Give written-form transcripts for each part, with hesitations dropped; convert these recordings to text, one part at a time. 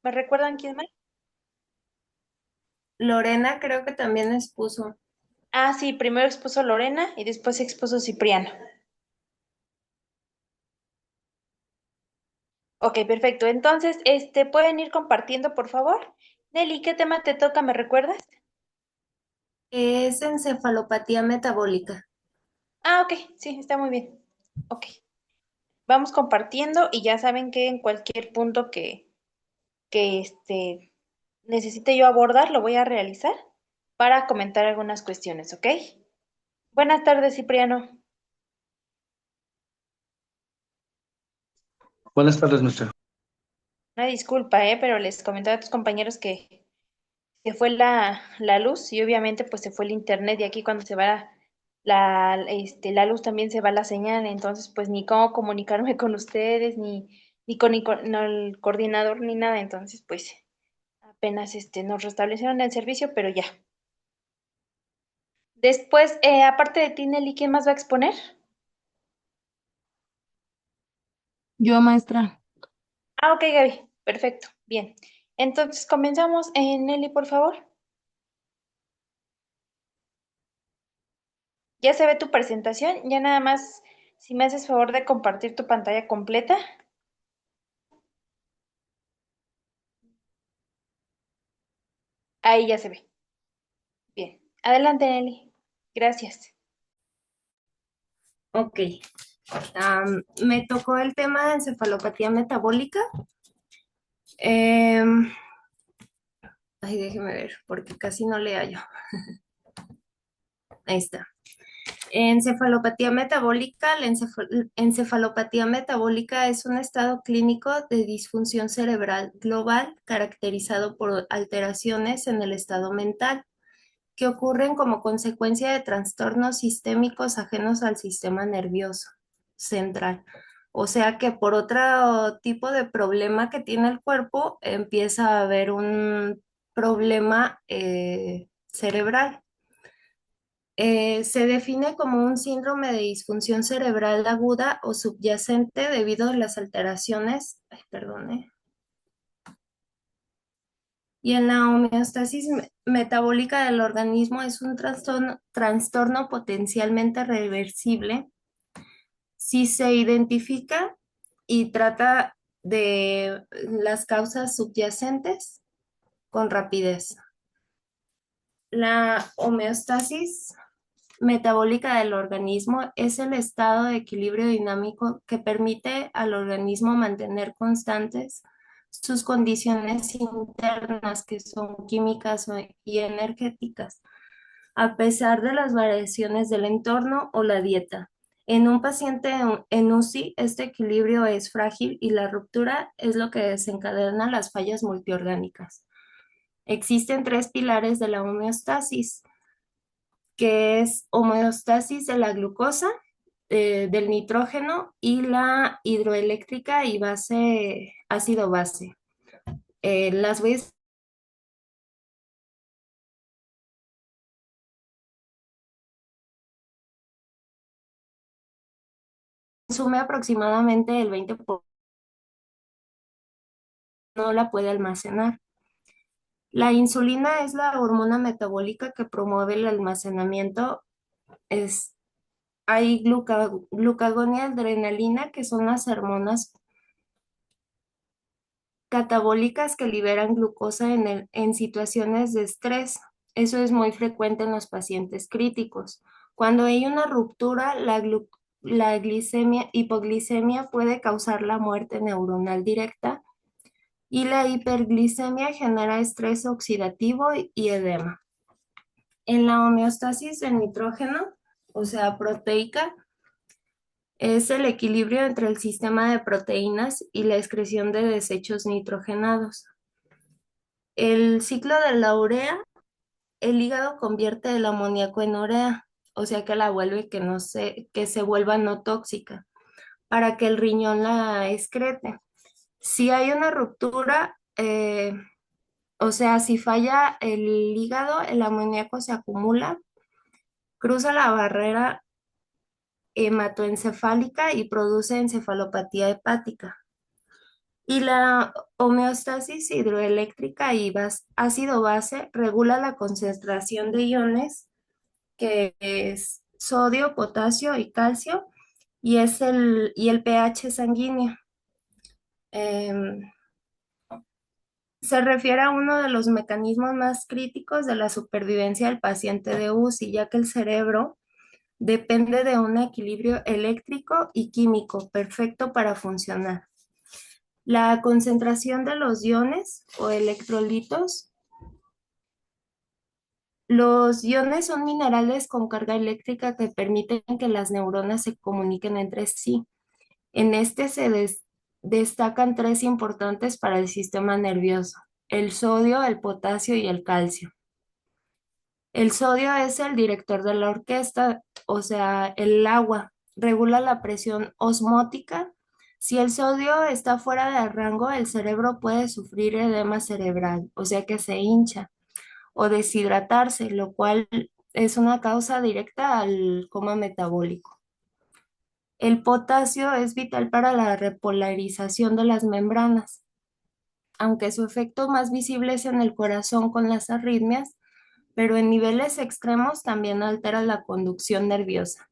¿Me recuerdan quién más? Lorena creo que también expuso. Ah, sí, primero expuso Lorena y después expuso Cipriano. Ok, perfecto. Entonces, ¿pueden ir compartiendo, por favor? Nelly, ¿qué tema te toca? ¿Me recuerdas? Es encefalopatía metabólica. Ah, ok, sí, está muy bien. Ok, vamos compartiendo y ya saben que en cualquier punto que necesite yo abordar, lo voy a realizar para comentar algunas cuestiones, ¿ok? Buenas tardes, Cipriano. Buenas tardes, maestra. Una disculpa, pero les comentaba a tus compañeros que se fue la luz y obviamente pues se fue el internet y aquí cuando se va la luz también se va la señal, entonces pues ni cómo comunicarme con ustedes, ni con no, el coordinador ni nada, entonces pues apenas nos restablecieron el servicio, pero ya. Después, aparte de ti, Nelly, ¿quién más va a exponer? Yo, maestra. Ah, ok, Gaby, perfecto, bien. Entonces comenzamos, Nelly, por favor. Ya se ve tu presentación, ya nada más, si me haces favor de compartir tu pantalla completa. Ahí ya se ve. Bien. Adelante, Nelly. Gracias. Ok. Me tocó el tema de encefalopatía metabólica. Em, Ay, déjeme ver, porque casi no le hallo. Ahí está. Encefalopatía metabólica. La encefalopatía metabólica es un estado clínico de disfunción cerebral global caracterizado por alteraciones en el estado mental que ocurren como consecuencia de trastornos sistémicos ajenos al sistema nervioso central. O sea que por otro tipo de problema que tiene el cuerpo, empieza a haber un problema cerebral. Se define como un síndrome de disfunción cerebral aguda o subyacente debido a las alteraciones, ay, perdón, y en la homeostasis metabólica del organismo es un trastorno potencialmente reversible si se identifica y trata de las causas subyacentes con rapidez. La homeostasis metabólica del organismo es el estado de equilibrio dinámico que permite al organismo mantener constantes sus condiciones internas, que son químicas y energéticas, a pesar de las variaciones del entorno o la dieta. En un paciente en UCI, este equilibrio es frágil y la ruptura es lo que desencadena las fallas multiorgánicas. Existen tres pilares de la homeostasis, que es homeostasis de la glucosa, del nitrógeno y la hidroeléctrica y base, ácido base. Las voy a consume aproximadamente el 20%, no la puede almacenar. La insulina es la hormona metabólica que promueve el almacenamiento. Es, hay glucagón y adrenalina, que son las hormonas catabólicas que liberan glucosa en situaciones de estrés. Eso es muy frecuente en los pacientes críticos. Cuando hay una ruptura, la hipoglicemia puede causar la muerte neuronal directa y la hiperglicemia genera estrés oxidativo y edema. En la homeostasis del nitrógeno, o sea, proteica, es el equilibrio entre el sistema de proteínas y la excreción de desechos nitrogenados. El ciclo de la urea, el hígado convierte el amoníaco en urea, o sea que la vuelve que se vuelva no tóxica, para que el riñón la excrete. Si hay una ruptura, o sea, si falla el hígado, el amoníaco se acumula, cruza la barrera hematoencefálica y produce encefalopatía hepática. Y la homeostasis hidroeléctrica y ácido base regula la concentración de iones, que es sodio, potasio y calcio, y el pH sanguíneo. Em, Se refiere a uno de los mecanismos más críticos de la supervivencia del paciente de UCI, ya que el cerebro depende de un equilibrio eléctrico y químico perfecto para funcionar. La concentración de los iones o electrolitos. Los iones son minerales con carga eléctrica que permiten que las neuronas se comuniquen entre sí. En este destacan tres importantes para el sistema nervioso: el sodio, el potasio y el calcio. El sodio es el director de la orquesta, o sea, el agua. Regula la presión osmótica. Si el sodio está fuera de rango, el cerebro puede sufrir edema cerebral, o sea que se hincha, o deshidratarse, lo cual es una causa directa al coma metabólico. El potasio es vital para la repolarización de las membranas, aunque su efecto más visible es en el corazón con las arritmias, pero en niveles extremos también altera la conducción nerviosa.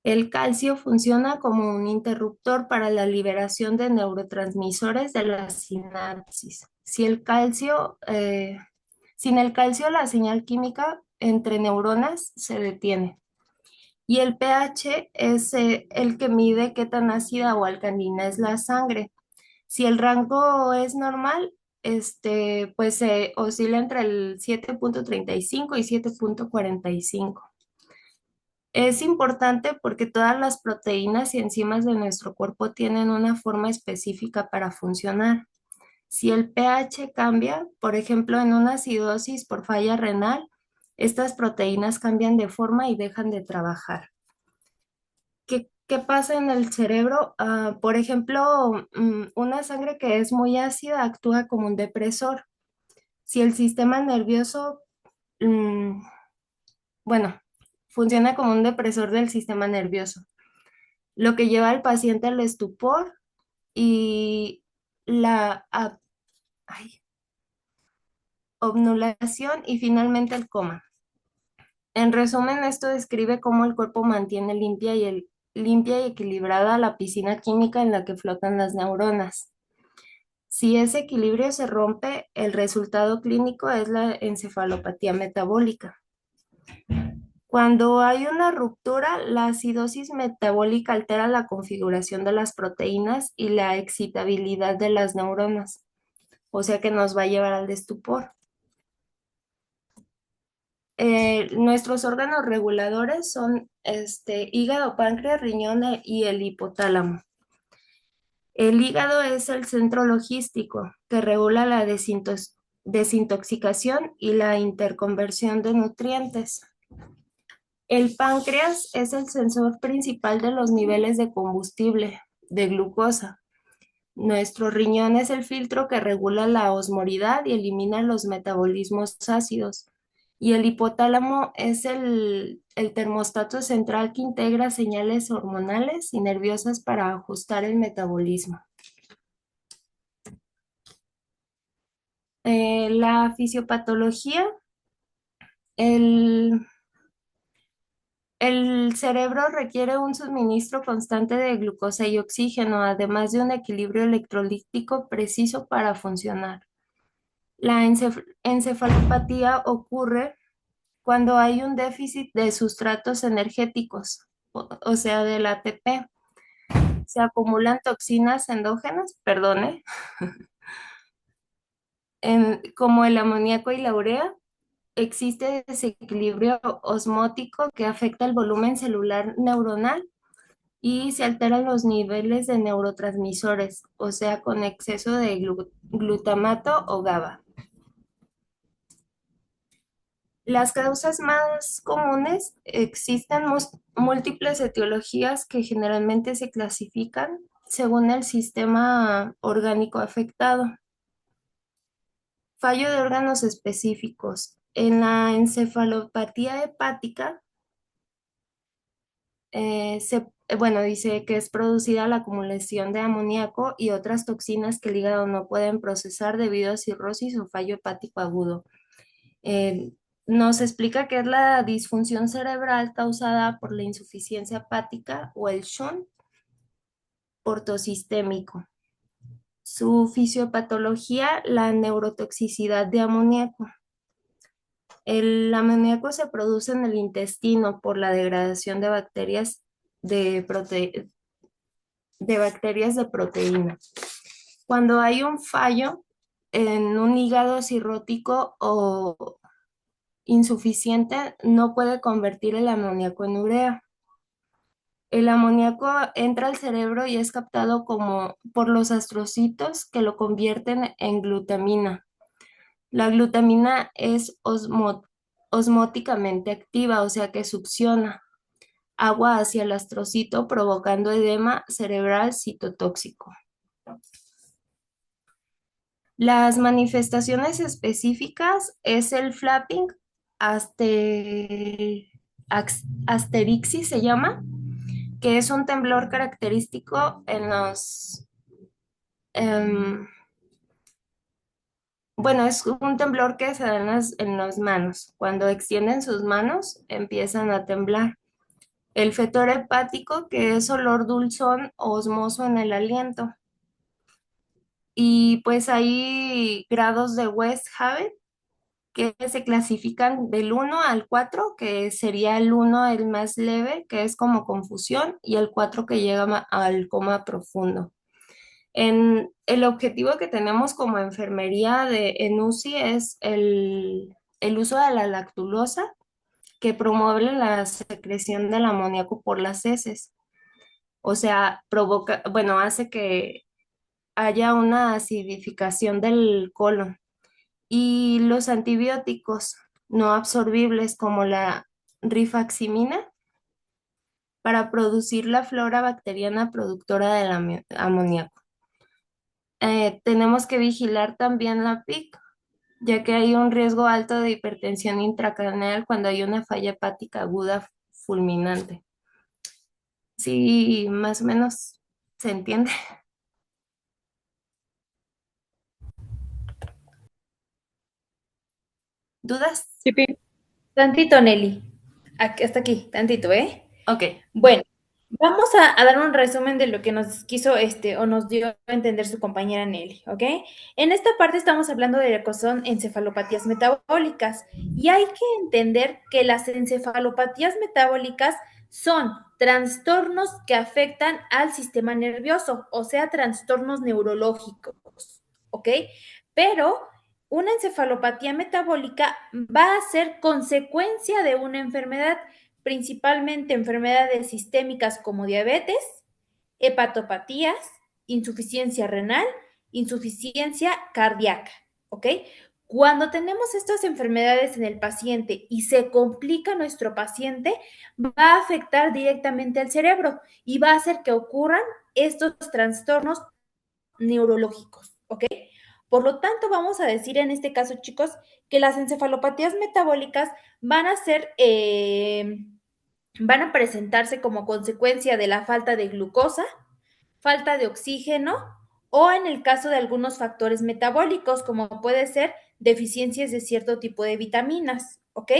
El calcio funciona como un interruptor para la liberación de neurotransmisores de la sinapsis. Sin el calcio, la señal química entre neuronas se detiene. Y el pH es el que mide qué tan ácida o alcalina es la sangre. Si el rango es normal, pues se oscila entre el 7,35 y 7,45. Es importante porque todas las proteínas y enzimas de nuestro cuerpo tienen una forma específica para funcionar. Si el pH cambia, por ejemplo, en una acidosis por falla renal, estas proteínas cambian de forma y dejan de trabajar. ¿Qué pasa en el cerebro? Por ejemplo, una sangre que es muy ácida actúa como un depresor. Si el sistema nervioso, mm, bueno, funciona como un depresor del sistema nervioso, lo que lleva al paciente al estupor y la obnulación y finalmente el coma. En resumen, esto describe cómo el cuerpo mantiene limpia y equilibrada la piscina química en la que flotan las neuronas. Si ese equilibrio se rompe, el resultado clínico es la encefalopatía metabólica. Cuando hay una ruptura, la acidosis metabólica altera la configuración de las proteínas y la excitabilidad de las neuronas, o sea que nos va a llevar al estupor. Nuestros órganos reguladores son hígado, páncreas, riñón y el hipotálamo. El hígado es el centro logístico que regula la desintoxicación y la interconversión de nutrientes. El páncreas es el sensor principal de los niveles de combustible, de glucosa. Nuestro riñón es el filtro que regula la osmoridad y elimina los metabolismos ácidos. Y el hipotálamo es el termostato central que integra señales hormonales y nerviosas para ajustar el metabolismo. La fisiopatología, el, el cerebro requiere un suministro constante de glucosa y oxígeno, además de un equilibrio electrolítico preciso para funcionar. La encefalopatía ocurre cuando hay un déficit de sustratos energéticos, o sea, del ATP. Se acumulan toxinas endógenas, perdone, como el amoníaco y la urea. Existe desequilibrio osmótico que afecta el volumen celular neuronal y se alteran los niveles de neurotransmisores, o sea, con exceso de glutamato o GABA. Las causas más comunes: existen múltiples etiologías que generalmente se clasifican según el sistema orgánico afectado. Fallo de órganos específicos. En la encefalopatía hepática bueno, dice que es producida la acumulación de amoníaco y otras toxinas que el hígado no pueden procesar debido a cirrosis o fallo hepático agudo. Eh, Nos explica que es la disfunción cerebral causada por la insuficiencia hepática o el shunt portosistémico. Su fisiopatología, la neurotoxicidad de amoníaco. El amoníaco se produce en el intestino por la degradación de bacterias de bacterias de proteína. Cuando hay un fallo en un hígado cirrótico o insuficiente, no puede convertir el amoníaco en urea. El amoníaco entra al cerebro y es captado como por los astrocitos que lo convierten en glutamina. La glutamina es osmóticamente activa, o sea que succiona agua hacia el astrocito provocando edema cerebral citotóxico. Las manifestaciones específicas es el flapping, aste- asterixis se llama, que es un temblor característico en em, bueno, es un temblor que se da en las manos. Cuando extienden sus manos, empiezan a temblar. El fetor hepático, que es olor dulzón o osmoso en el aliento. Y pues hay grados de Westhaven que se clasifican del 1 al 4, que sería el 1 el más leve, que es como confusión, y el 4 que llega al coma profundo. En el objetivo que tenemos como enfermería en UCI es el uso de la lactulosa, que promueve la secreción del amoníaco por las heces. O sea, provoca, bueno, hace que haya una acidificación del colon. Y los antibióticos no absorbibles como la rifaximina para producir la flora bacteriana productora del amoníaco. Tenemos que vigilar también la PIC, ya que hay un riesgo alto de hipertensión intracraneal cuando hay una falla hepática aguda fulminante. Sí, más o menos se entiende. ¿Dudas? Sí, Tantito, Nelly. Hasta aquí, tantito, ¿eh? Ok. Bueno, vamos a dar un resumen de lo que nos quiso o nos dio a entender su compañera Nelly, ¿ok? En esta parte estamos hablando de lo que son encefalopatías metabólicas y hay que entender que las encefalopatías metabólicas son trastornos que afectan al sistema nervioso, o sea, trastornos neurológicos, ¿ok? Pero una encefalopatía metabólica va a ser consecuencia de una enfermedad, principalmente enfermedades sistémicas como diabetes, hepatopatías, insuficiencia renal, insuficiencia cardíaca, ¿ok? Cuando tenemos estas enfermedades en el paciente y se complica nuestro paciente, va a afectar directamente al cerebro y va a hacer que ocurran estos trastornos neurológicos, ¿ok? Por lo tanto, vamos a decir en este caso, chicos, que las encefalopatías metabólicas van a ser, van a presentarse como consecuencia de la falta de glucosa, falta de oxígeno o en el caso de algunos factores metabólicos, como puede ser deficiencias de cierto tipo de vitaminas, ¿ok?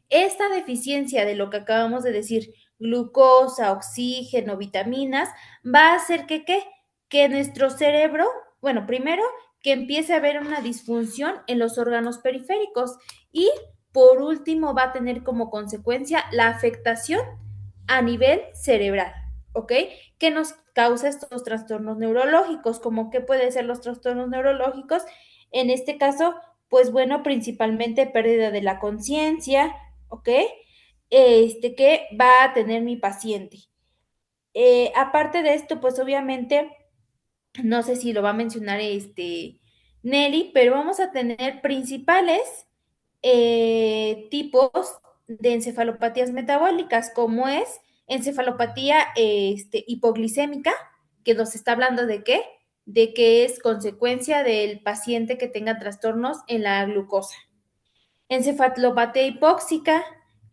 Esta deficiencia de lo que acabamos de decir, glucosa, oxígeno, vitaminas, va a hacer que nuestro cerebro, bueno, primero que empiece a haber una disfunción en los órganos periféricos y por último va a tener como consecuencia la afectación a nivel cerebral, ¿ok? Que nos causa estos trastornos neurológicos, como qué pueden ser los trastornos neurológicos. En este caso, pues bueno, principalmente pérdida de la conciencia, ¿ok? Que va a tener mi paciente. Aparte de esto, pues obviamente, no sé si lo va a mencionar Nelly, pero vamos a tener principales tipos de encefalopatías metabólicas, como es encefalopatía hipoglicémica, que nos está hablando de qué, de que es consecuencia del paciente que tenga trastornos en la glucosa. Encefalopatía hipóxica,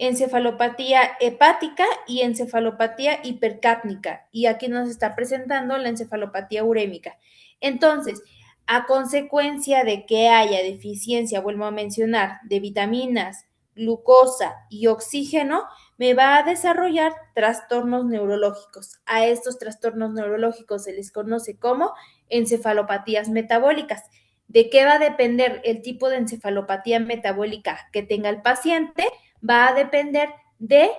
encefalopatía hepática y encefalopatía hipercápnica. Y aquí nos está presentando la encefalopatía urémica. Entonces, a consecuencia de que haya deficiencia, vuelvo a mencionar, de vitaminas, glucosa y oxígeno, me va a desarrollar trastornos neurológicos. A estos trastornos neurológicos se les conoce como encefalopatías metabólicas. ¿De qué va a depender el tipo de encefalopatía metabólica que tenga el paciente? Va a depender de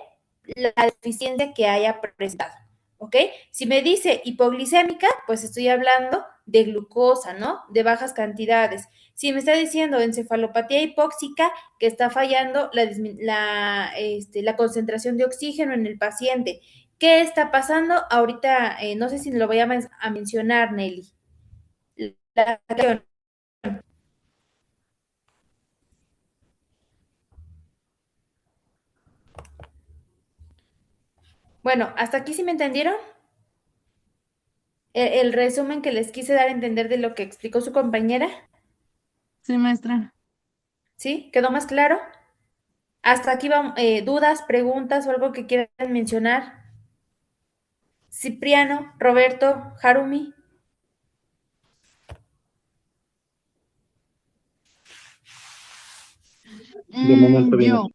la deficiencia que haya presentado. ¿Ok? Si me dice hipoglicémica, pues estoy hablando de glucosa, ¿no? De bajas cantidades. Si me está diciendo encefalopatía hipóxica, que está fallando la concentración de oxígeno en el paciente. ¿Qué está pasando? Ahorita, no sé si lo voy a mencionar, Nelly. La, bueno, ¿hasta aquí sí me entendieron? El resumen que les quise dar a entender de lo que explicó su compañera, Sí, maestra. ¿sí? ¿Quedó más claro? Hasta aquí van dudas, preguntas o algo que quieran mencionar. Cipriano, Roberto, Harumi. De momento bien. Yo.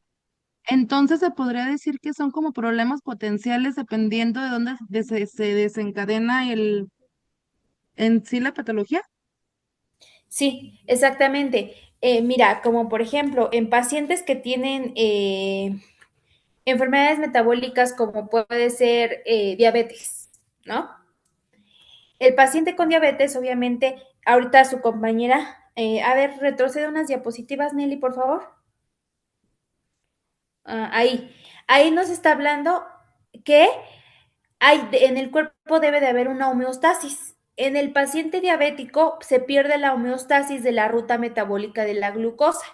Entonces se podría decir que son como problemas potenciales dependiendo de dónde se desencadena en sí la patología. Sí, exactamente. Mira, como por ejemplo, en pacientes que tienen enfermedades metabólicas como puede ser diabetes, ¿no? El paciente con diabetes, obviamente, ahorita su compañera, a ver, retrocede unas diapositivas, Nelly, por favor. Ahí nos está hablando que en el cuerpo debe de haber una homeostasis. En el paciente diabético se pierde la homeostasis de la ruta metabólica de la glucosa.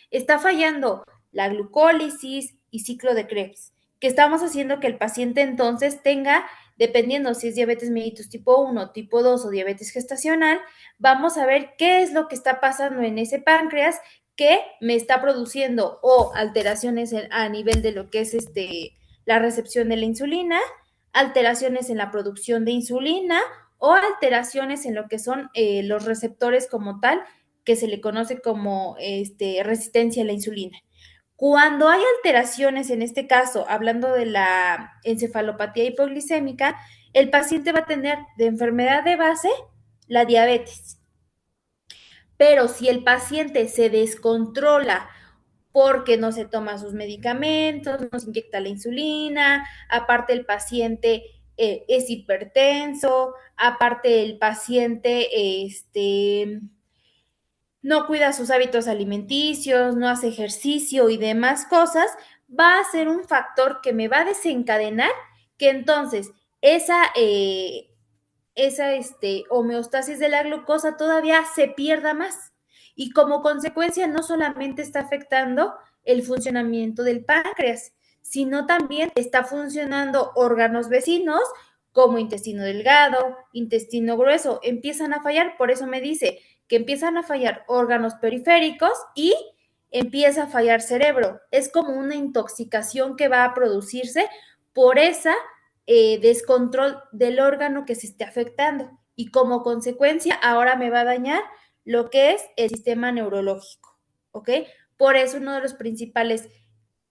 Está fallando la glucólisis y ciclo de Krebs, que estamos haciendo que el paciente entonces tenga, dependiendo si es diabetes mellitus tipo 1, tipo 2 o diabetes gestacional, vamos a ver qué es lo que está pasando en ese páncreas que me está produciendo o alteraciones a nivel de lo que es la recepción de la insulina, alteraciones en la producción de insulina o alteraciones en lo que son los receptores como tal, que se le conoce como resistencia a la insulina. Cuando hay alteraciones, en este caso, hablando de la encefalopatía hipoglicémica, el paciente va a tener de enfermedad de base la diabetes. Pero si el paciente se descontrola porque no se toma sus medicamentos, no se inyecta la insulina, aparte el paciente es hipertenso, aparte el paciente no cuida sus hábitos alimenticios, no hace ejercicio y demás cosas, va a ser un factor que me va a desencadenar que entonces esa homeostasis de la glucosa todavía se pierda más. Y como consecuencia no solamente está afectando el funcionamiento del páncreas, sino también está funcionando órganos vecinos como intestino delgado, intestino grueso, empiezan a fallar, por eso me dice que empiezan a fallar órganos periféricos y empieza a fallar cerebro. Es como una intoxicación que va a producirse por esa descontrol del órgano que se esté afectando y como consecuencia ahora me va a dañar lo que es el sistema neurológico, ¿ok? Por eso uno de los principales,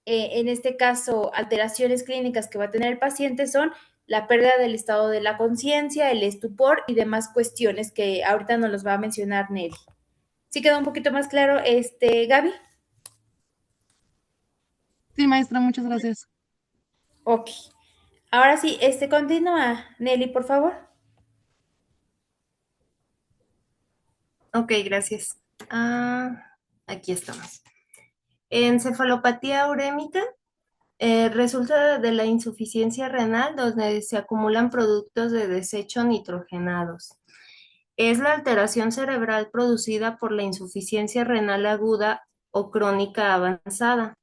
en este caso, alteraciones clínicas que va a tener el paciente son la pérdida del estado de la conciencia, el estupor y demás cuestiones que ahorita nos los va a mencionar Nelly. ¿Sí quedó un poquito más claro, Gaby? Sí, maestra, muchas gracias. Ok. Ahora sí, continúa, Nelly, por favor. Ok, gracias. Aquí estamos. Encefalopatía urémica resulta de la insuficiencia renal donde se acumulan productos de desecho nitrogenados. Es la alteración cerebral producida por la insuficiencia renal aguda o crónica avanzada.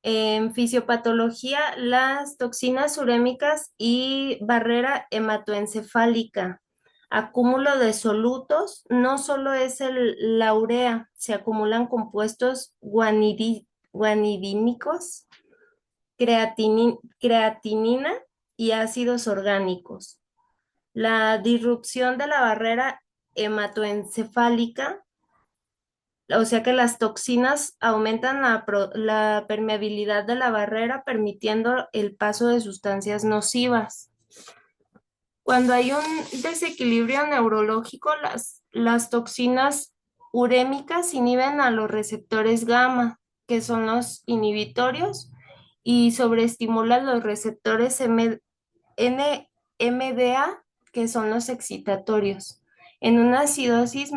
En fisiopatología, las toxinas urémicas y barrera hematoencefálica. Acúmulo de solutos, no solo es la urea, se acumulan compuestos guanidímicos creatinina y ácidos orgánicos. La disrupción de la barrera hematoencefálica, o sea que las toxinas aumentan la permeabilidad de la barrera, permitiendo el paso de sustancias nocivas. Cuando hay un desequilibrio neurológico, las toxinas urémicas inhiben a los receptores gamma, que son los inhibitorios, y sobreestimulan los receptores NMDA, que son los excitatorios. En una acidosis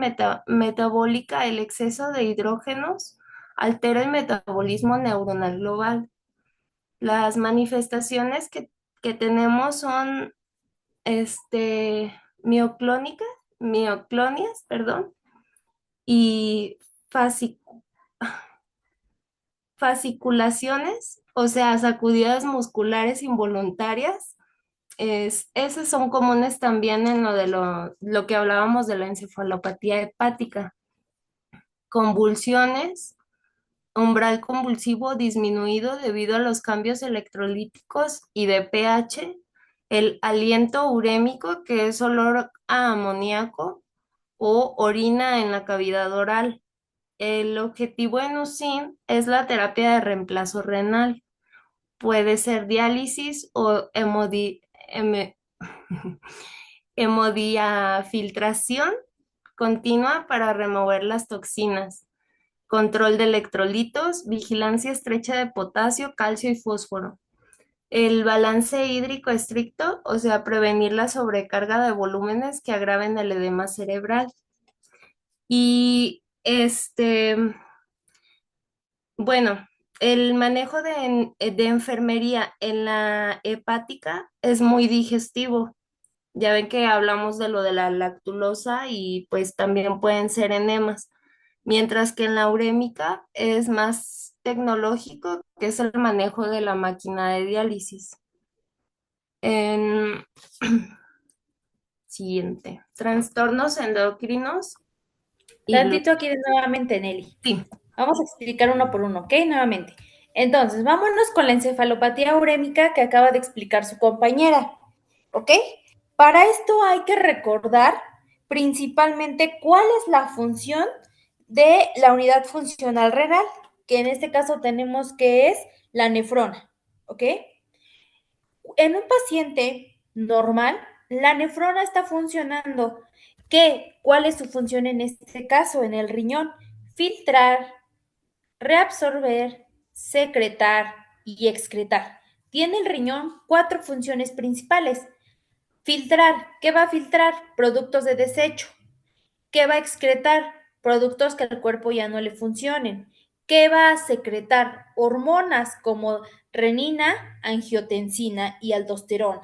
metabólica, el exceso de hidrógenos altera el metabolismo neuronal global. Las manifestaciones que tenemos son mioclónicas, mioclonias, perdón, y fasci- fasciculaciones, o sea, sacudidas musculares involuntarias. Esas son comunes también en lo que hablábamos de la encefalopatía hepática. Convulsiones, umbral convulsivo disminuido debido a los cambios electrolíticos y de pH, el aliento urémico, que es olor a amoníaco, o orina en la cavidad oral. El objetivo en USIN es la terapia de reemplazo renal. Puede ser diálisis o hemodiafiltración continua para remover las toxinas, control de electrolitos, vigilancia estrecha de potasio, calcio y fósforo. El balance hídrico estricto, o sea, prevenir la sobrecarga de volúmenes que agraven el edema cerebral. Y bueno, el manejo de enfermería en la hepática es muy digestivo. Ya ven que hablamos de lo de la lactulosa y pues también pueden ser enemas, mientras que en la urémica es más tecnológico, que es el manejo de la máquina de diálisis. En siguiente, trastornos endocrinos y Tantito aquí nuevamente, Nelly. sí, Vamos a explicar uno por uno, ¿ok? Nuevamente. Entonces, vámonos con la encefalopatía urémica que acaba de explicar su compañera, ¿ok? Para esto hay que recordar principalmente cuál es la función de la unidad funcional renal, que en este caso tenemos que es la nefrona, ¿ok? En un paciente normal, la nefrona está funcionando. ¿Qué? ¿Cuál es su función en este caso, en el riñón? Filtrar, reabsorber, secretar y excretar. Tiene el riñón 4 funciones principales. Filtrar, ¿qué va a filtrar? Productos de desecho. ¿Qué va a excretar? Productos que al cuerpo ya no le funcionen. ¿Qué va a secretar? Hormonas como renina, angiotensina y aldosterona.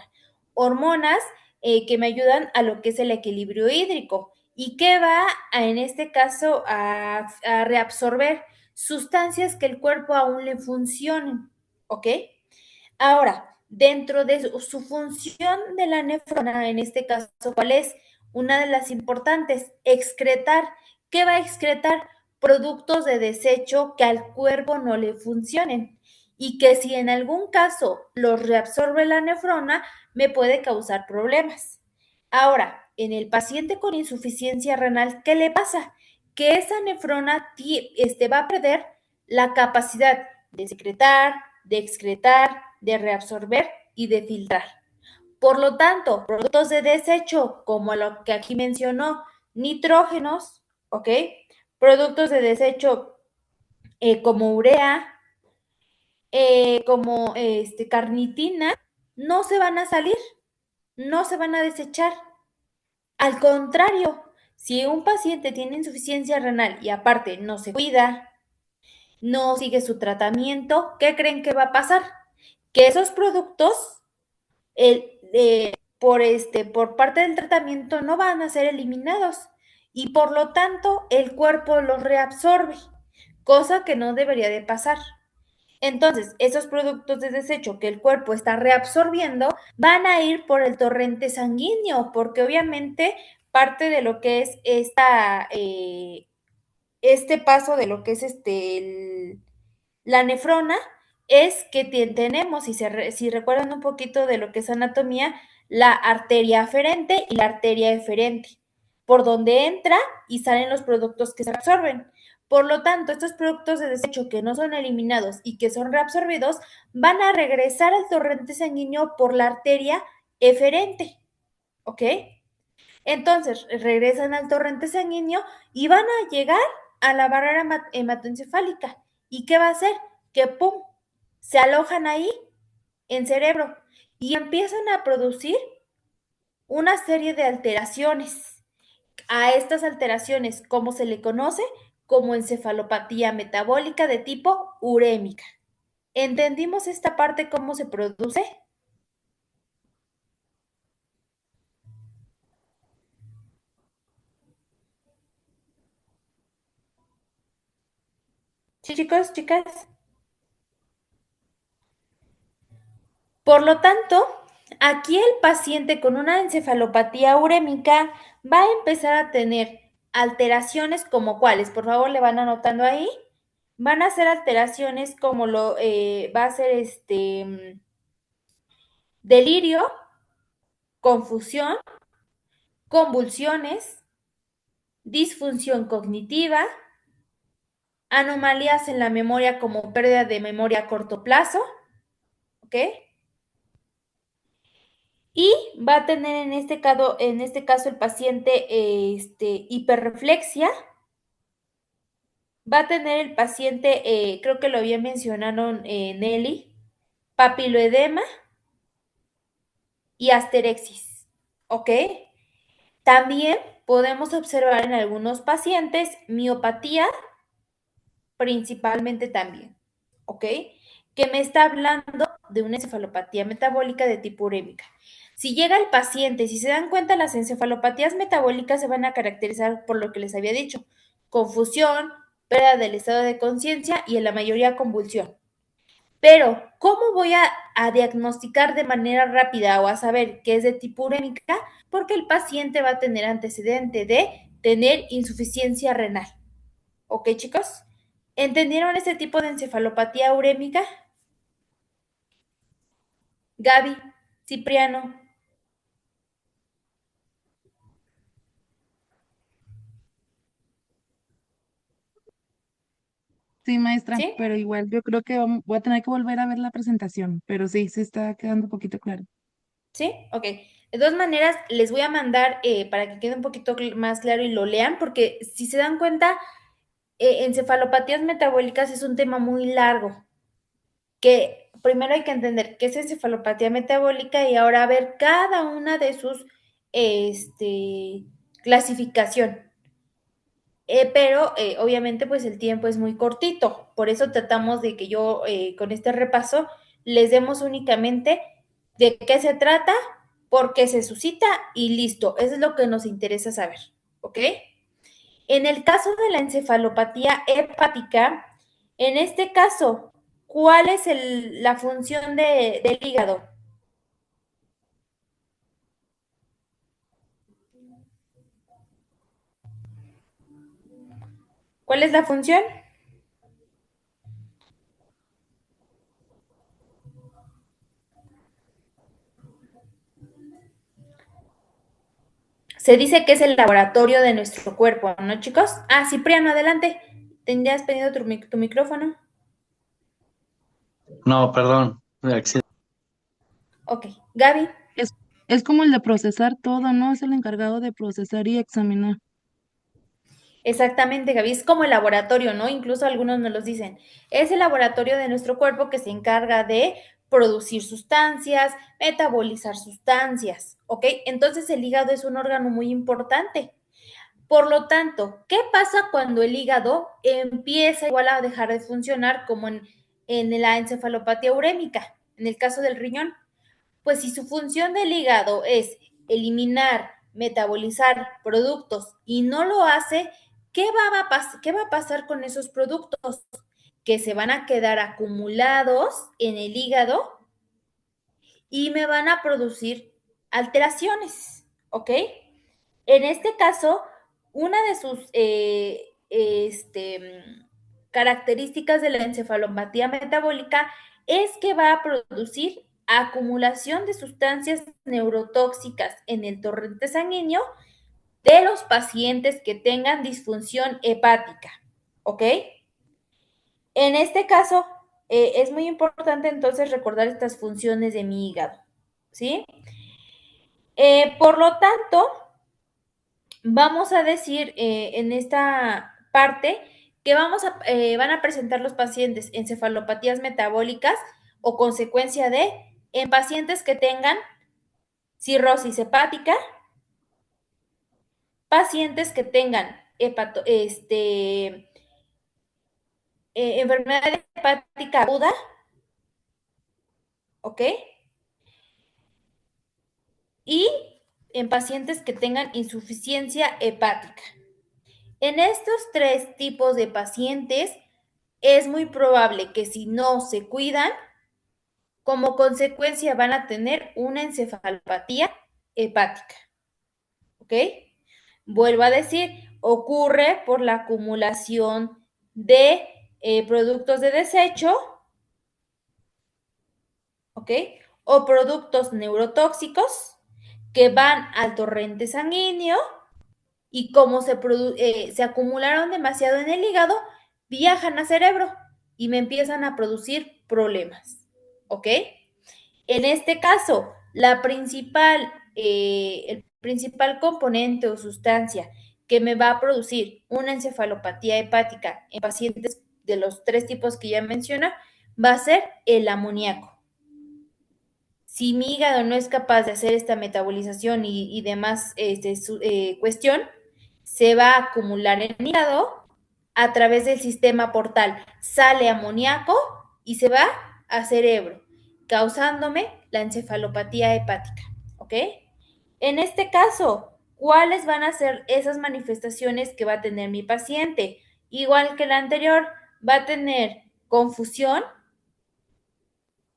Hormonas que me ayudan a lo que es el equilibrio hídrico. ¿Y qué va en este caso a reabsorber? Sustancias que el cuerpo aún le funcionen. ¿Ok? Ahora, dentro de su función de la nefrona, en este caso, ¿cuál es? Una de las importantes, excretar. ¿Qué va a excretar? Productos de desecho que al cuerpo no le funcionen y que si en algún caso los reabsorbe la nefrona, me puede causar problemas. Ahora, en el paciente con insuficiencia renal, ¿qué le pasa? Que esa nefrona va a perder la capacidad de secretar, de excretar, de reabsorber y de filtrar. Por lo tanto, productos de desecho, como lo que aquí mencionó, nitrógenos, ¿ok? Productos de desecho como urea, como carnitina, no se van a salir, no se van a desechar. Al contrario, si un paciente tiene insuficiencia renal y aparte no se cuida, no sigue su tratamiento, ¿qué creen que va a pasar? Que esos productos por parte del tratamiento no van a ser eliminados y por lo tanto el cuerpo los reabsorbe, cosa que no debería de pasar. Entonces, esos productos de desecho que el cuerpo está reabsorbiendo van a ir por el torrente sanguíneo, porque obviamente parte de lo que es este paso de lo que es la nefrona es que tenemos, si recuerdan un poquito de lo que es anatomía, la arteria aferente y la arteria eferente, por donde entra y salen los productos que se absorben. Por lo tanto, estos productos de desecho que no son eliminados y que son reabsorbidos van a regresar al torrente sanguíneo por la arteria eferente, ¿ok? Entonces, regresan al torrente sanguíneo y van a llegar a la barrera hematoencefálica. ¿Y qué va a hacer? Que ¡pum! Se alojan ahí en cerebro y empiezan a producir una serie de alteraciones. A estas alteraciones, ¿cómo se le conoce? Como encefalopatía metabólica de tipo urémica. ¿Entendimos esta parte cómo se produce? Sí, chicos, chicas. Por lo tanto, aquí el paciente con una encefalopatía urémica va a empezar a tener alteraciones como cuáles, por favor le van anotando ahí, van a ser alteraciones como va a ser delirio, confusión, convulsiones, disfunción cognitiva, anomalías en la memoria como pérdida de memoria a corto plazo, ¿ok? Y va a tener en este caso el paciente hiperreflexia, va a tener el paciente, creo que lo había mencionado Nelly, papiloedema y asterexis, ¿ok? También podemos observar en algunos pacientes miopatía, principalmente también, ¿ok? Que me está hablando de una encefalopatía metabólica de tipo urémica. Si llega el paciente, si se dan cuenta, las encefalopatías metabólicas se van a caracterizar por lo que les había dicho, confusión, pérdida del estado de conciencia y en la mayoría convulsión. Pero, ¿cómo voy a diagnosticar de manera rápida o a saber que es de tipo urémica? Porque el paciente va a tener antecedente de tener insuficiencia renal. ¿Ok, chicos? ¿Entendieron este tipo de encefalopatía urémica? Gaby, Cipriano, Sí, maestra, ¿sí? pero igual yo creo que voy a tener que volver a ver la presentación, pero sí, se está quedando un poquito claro. ¿Sí? Ok. De todas maneras, les voy a mandar para que quede un poquito más claro y lo lean, porque si se dan cuenta, encefalopatías metabólicas es un tema muy largo, que primero hay que entender qué es encefalopatía metabólica y ahora ver cada una de sus este, clasificación. Pero obviamente pues el tiempo es muy cortito, por eso tratamos de que yo con este repaso les demos únicamente de qué se trata, por qué se suscita y listo, eso es lo que nos interesa saber, ¿ok? En el caso de la encefalopatía hepática, en este caso, ¿cuál es la función del hígado? ¿Cuál es la función? Se dice que es el laboratorio de nuestro cuerpo, ¿no, chicos? Ah, Cipriano, adelante. ¿Tendrías pedido tu micrófono? No, perdón. Ok. Gaby. Es, es como el de procesar todo, ¿no? Es el encargado de procesar y examinar. Exactamente, Gaby. Es como el laboratorio, ¿no? Incluso algunos nos los dicen. Es el laboratorio de nuestro cuerpo que se encarga de producir sustancias, metabolizar sustancias, ¿ok? Entonces el hígado es un órgano muy importante. Por lo tanto, ¿qué pasa cuando el hígado empieza igual a dejar de funcionar como en la encefalopatía urémica, en el caso del riñón? Pues si su función del hígado es eliminar, metabolizar productos y no lo hace, ¿qué va a pasar con esos productos? Que se van a quedar acumulados en el hígado y me van a producir alteraciones, ¿ok? En este caso, una de sus características de la encefalopatía metabólica es que va a producir acumulación de sustancias neurotóxicas en el torrente sanguíneo de los pacientes que tengan disfunción hepática, ¿ok? En este caso, es muy importante entonces recordar estas funciones de mi hígado, ¿sí? Por lo tanto, vamos a decir en esta parte que van a presentar los pacientes encefalopatías metabólicas o consecuencia en pacientes que tengan cirrosis hepática, pacientes que tengan enfermedad hepática aguda, ¿ok? Y en pacientes que tengan insuficiencia hepática. En estos tres tipos de pacientes es muy probable que si no se cuidan, como consecuencia van a tener una encefalopatía hepática. ¿Ok? Vuelvo a decir, ocurre por la acumulación de productos de desecho, ¿ok? O productos neurotóxicos que van al torrente sanguíneo y como se acumularon demasiado en el hígado, viajan al cerebro y me empiezan a producir problemas, ¿ok? En este caso, el principal componente o sustancia que me va a producir una encefalopatía hepática en pacientes de los tres tipos que ya menciona va a ser el amoníaco. Si mi hígado no es capaz de hacer esta metabolización y demás cuestión, se va a acumular en el hígado a través del sistema portal. Sale amoníaco y se va a cerebro, causándome la encefalopatía hepática. ¿Ok? En este caso, ¿cuáles van a ser esas manifestaciones que va a tener mi paciente? Igual que la anterior, va a tener confusión,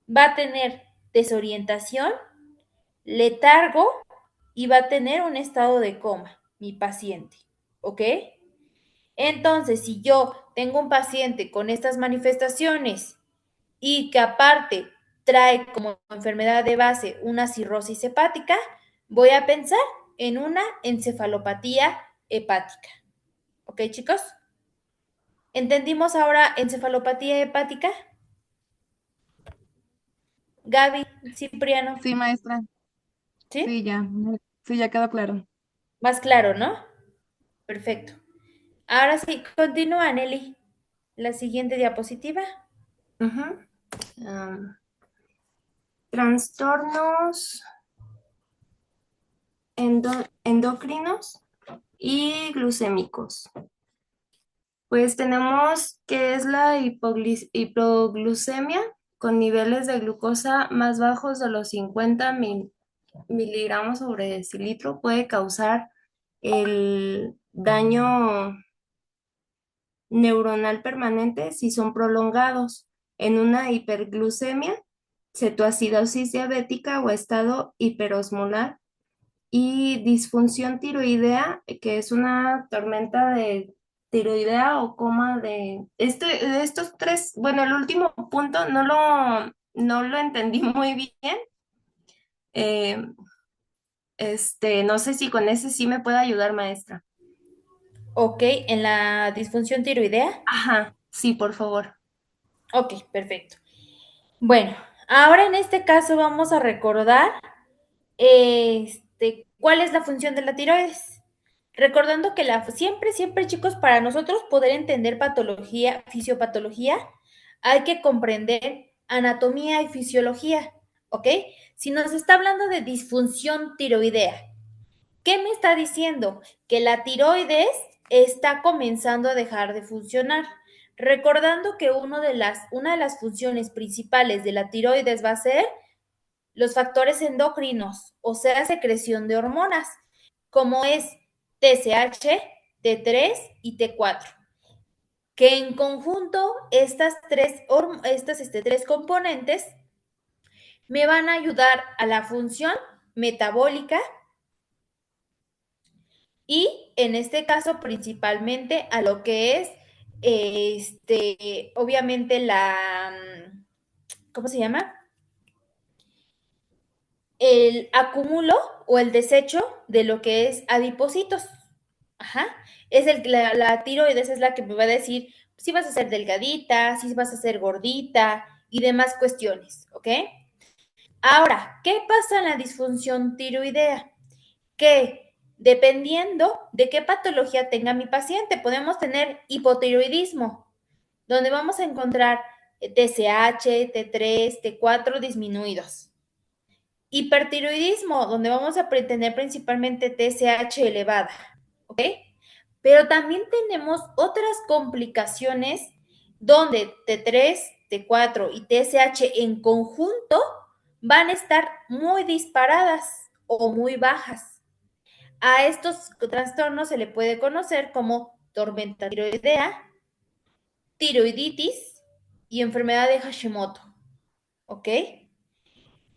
va a tener desorientación, letargo y va a tener un estado de coma, mi paciente. ¿Ok? Entonces, si yo tengo un paciente con estas manifestaciones y que aparte trae como enfermedad de base una cirrosis hepática, voy a pensar en una encefalopatía hepática. ¿Ok, chicos? ¿Entendimos ahora encefalopatía hepática? Gaby, Cipriano, Sí, maestra. ¿sí? Sí, ya. Sí, ya quedó claro. Más claro, ¿no? Perfecto. Ahora sí, continúa, Nelly. La siguiente diapositiva. Ujú. Trastornos endocrinos y glucémicos. Pues tenemos que es la hipoglucemia con niveles de glucosa más bajos de los 50 miligramos sobre decilitro. Puede causar el daño neuronal permanente si son prolongados. En una hiperglucemia, cetoacidosis diabética o estado hiperosmolar y disfunción tiroidea, que es una tormenta de tiroidea o coma de estos tres. Bueno, el último punto no lo entendí muy bien. Eh, no sé si con ese sí me puede ayudar, maestra. Ok, en la disfunción tiroidea. Ajá, sí, por favor. Ok, perfecto. Bueno, ahora en este caso vamos a recordar cuál es la función de la tiroides. Recordando que siempre, chicos, para nosotros poder entender patología, fisiopatología, hay que comprender anatomía y fisiología, ¿ok? Si nos está hablando de disfunción tiroidea, ¿qué me está diciendo? Que la tiroides está comenzando a dejar de funcionar. Recordando que una de las funciones principales de la tiroides va a ser los factores endocrinos, o sea, secreción de hormonas, como es TSH, T3 y T4, que en conjunto estas tres componentes me van a ayudar a la función metabólica y en este caso principalmente a lo que es obviamente ¿cómo se llama? El acúmulo o el desecho de lo que es adipocitos. Ajá. La tiroides es la que me va a decir si vas a ser delgadita, si vas a ser gordita y demás cuestiones, ¿ok? Ahora, ¿qué pasa en la disfunción tiroidea? Que dependiendo de qué patología tenga mi paciente, podemos tener hipotiroidismo, donde vamos a encontrar TSH, T3, T4 disminuidos. Hipertiroidismo, donde vamos a tener principalmente TSH elevada, ¿ok? Pero también tenemos otras complicaciones donde T3, T4 y TSH en conjunto van a estar muy disparadas o muy bajas. A estos trastornos se le puede conocer como tormenta tiroidea, tiroiditis y enfermedad de Hashimoto, ¿ok?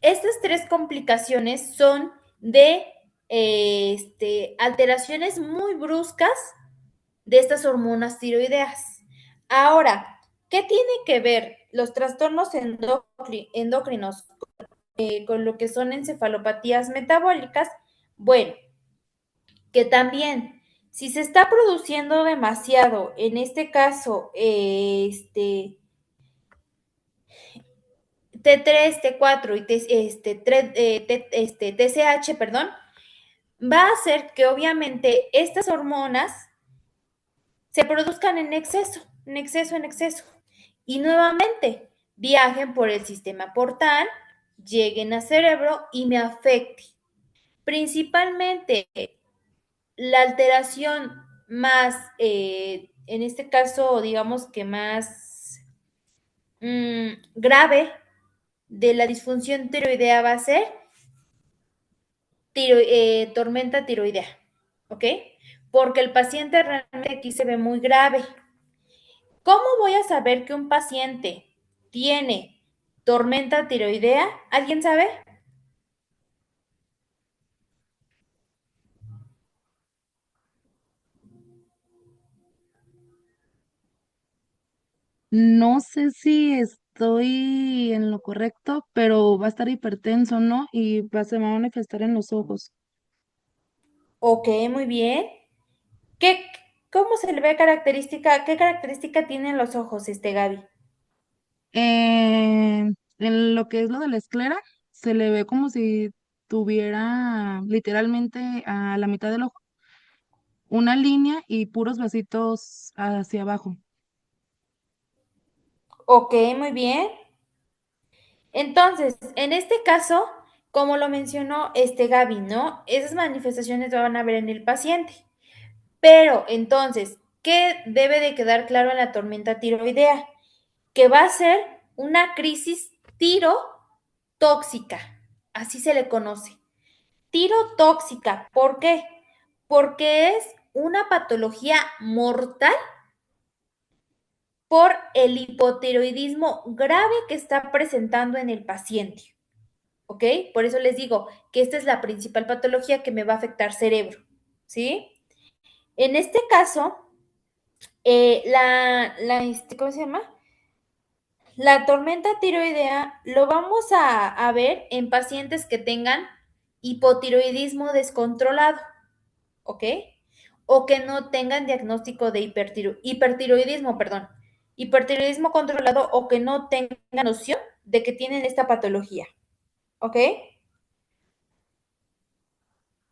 Estas tres complicaciones son de alteraciones muy bruscas de estas hormonas tiroideas. Ahora, ¿qué tiene que ver los trastornos endocrinos con lo que son encefalopatías metabólicas? Bueno, que también, si se está produciendo demasiado, en este caso, T3, T4 y TSH, perdón, va a hacer que obviamente estas hormonas se produzcan en exceso, en exceso, en exceso. Y nuevamente viajen por el sistema portal, lleguen al cerebro y me afecte. Principalmente la alteración más, en este caso, digamos que más grave de la disfunción tiroidea va a ser tormenta tiroidea, ¿ok? Porque el paciente realmente aquí se ve muy grave. ¿Cómo voy a saber que un paciente tiene tormenta tiroidea? ¿Alguien sabe? No sé si estoy en lo correcto, pero va a estar hipertenso, ¿no? Y se va a manifestar en los ojos. Ok, muy bien. ¿Qué, ¿Cómo se le ve característica? ¿Qué característica tienen los ojos, Gaby? En lo que es lo de la esclera, se le ve como si tuviera literalmente a la mitad del ojo una línea y puros vasitos hacia abajo. Ok, muy bien. Entonces, en este caso, como lo mencionó Gaby, ¿no? Esas manifestaciones van a ver en el paciente. Pero entonces, ¿qué debe de quedar claro en la tormenta tiroidea? Que va a ser una crisis tirotóxica, así se le conoce. Tirotóxica, ¿por qué? Porque es una patología mortal por el hipotiroidismo grave que está presentando en el paciente. ¿Ok? Por eso les digo que esta es la principal patología que me va a afectar cerebro. ¿Sí? En este caso, ¿cómo se llama? La tormenta tiroidea lo vamos a ver en pacientes que tengan hipotiroidismo descontrolado, ¿ok? O que no tengan diagnóstico de hipertiroidismo, perdón, hipertiroidismo controlado o que no tengan noción de que tienen esta patología, ¿ok?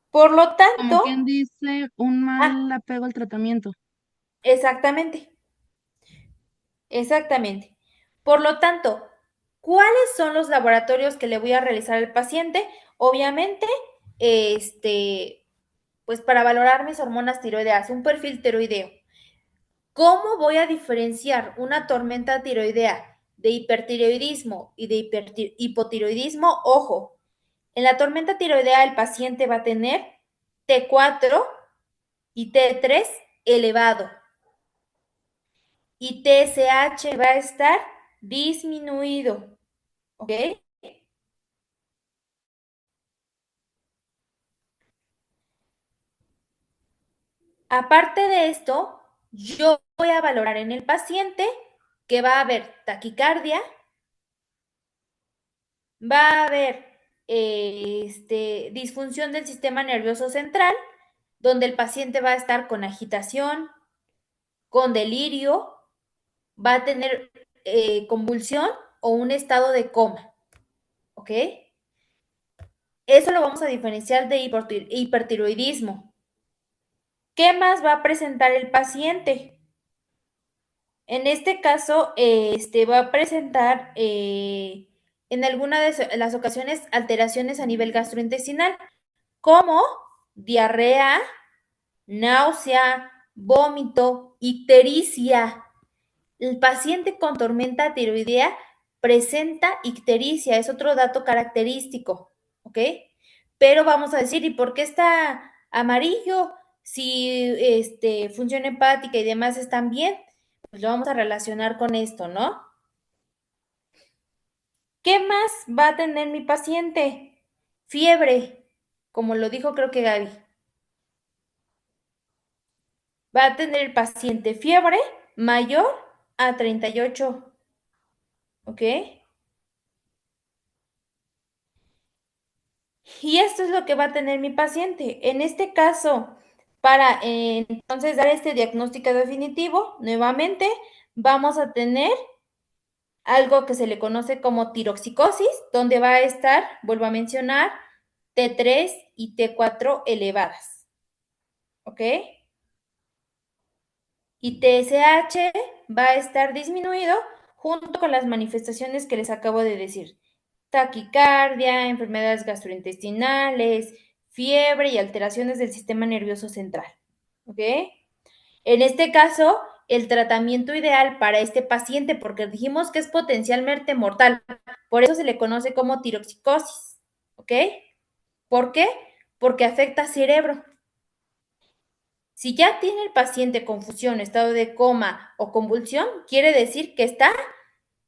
Por lo Como tanto, quien dice, un ah, mal apego al tratamiento. exactamente, exactamente. Por lo tanto, ¿cuáles son los laboratorios que le voy a realizar al paciente? Obviamente, este, pues para valorar mis hormonas tiroideas, un perfil tiroideo. ¿Cómo voy a diferenciar una tormenta tiroidea de hipertiroidismo y de hipotiroidismo? Ojo, en la tormenta tiroidea el paciente va a tener T4 y T3 elevado y TSH va a estar disminuido, ¿ok? Aparte de esto, yo voy a valorar en el paciente que va a haber taquicardia, va a haber disfunción del sistema nervioso central, donde el paciente va a estar con agitación, con delirio, va a tener convulsión o un estado de coma, ¿ok? Eso lo vamos a diferenciar de hipertiroidismo. ¿Qué más va a presentar el paciente? En este caso, va a presentar en alguna de las ocasiones alteraciones a nivel gastrointestinal, como diarrea, náusea, vómito, ictericia. El paciente con tormenta tiroidea presenta ictericia, es otro dato característico, ¿ok? Pero vamos a decir, ¿y por qué está amarillo? Si función hepática y demás están bien, pues lo vamos a relacionar con esto, ¿no? ¿Qué más va a tener mi paciente? Fiebre, como lo dijo creo que Gaby. Va a tener el paciente fiebre mayor a 38, ¿ok? Y esto es lo que va a tener mi paciente. En este caso, para entonces dar este diagnóstico definitivo, nuevamente vamos a tener algo que se le conoce como tiroxicosis, donde va a estar, vuelvo a mencionar, T3 y T4 elevadas. ¿Ok? Y TSH va a estar disminuido junto con las manifestaciones que les acabo de decir. Taquicardia, enfermedades gastrointestinales, fiebre y alteraciones del sistema nervioso central. ¿Ok? En este caso, el tratamiento ideal para este paciente, porque dijimos que es potencialmente mortal, por eso se le conoce como tiroxicosis. ¿Ok? ¿Por qué? Porque afecta cerebro. Si ya tiene el paciente confusión, estado de coma o convulsión, quiere decir que está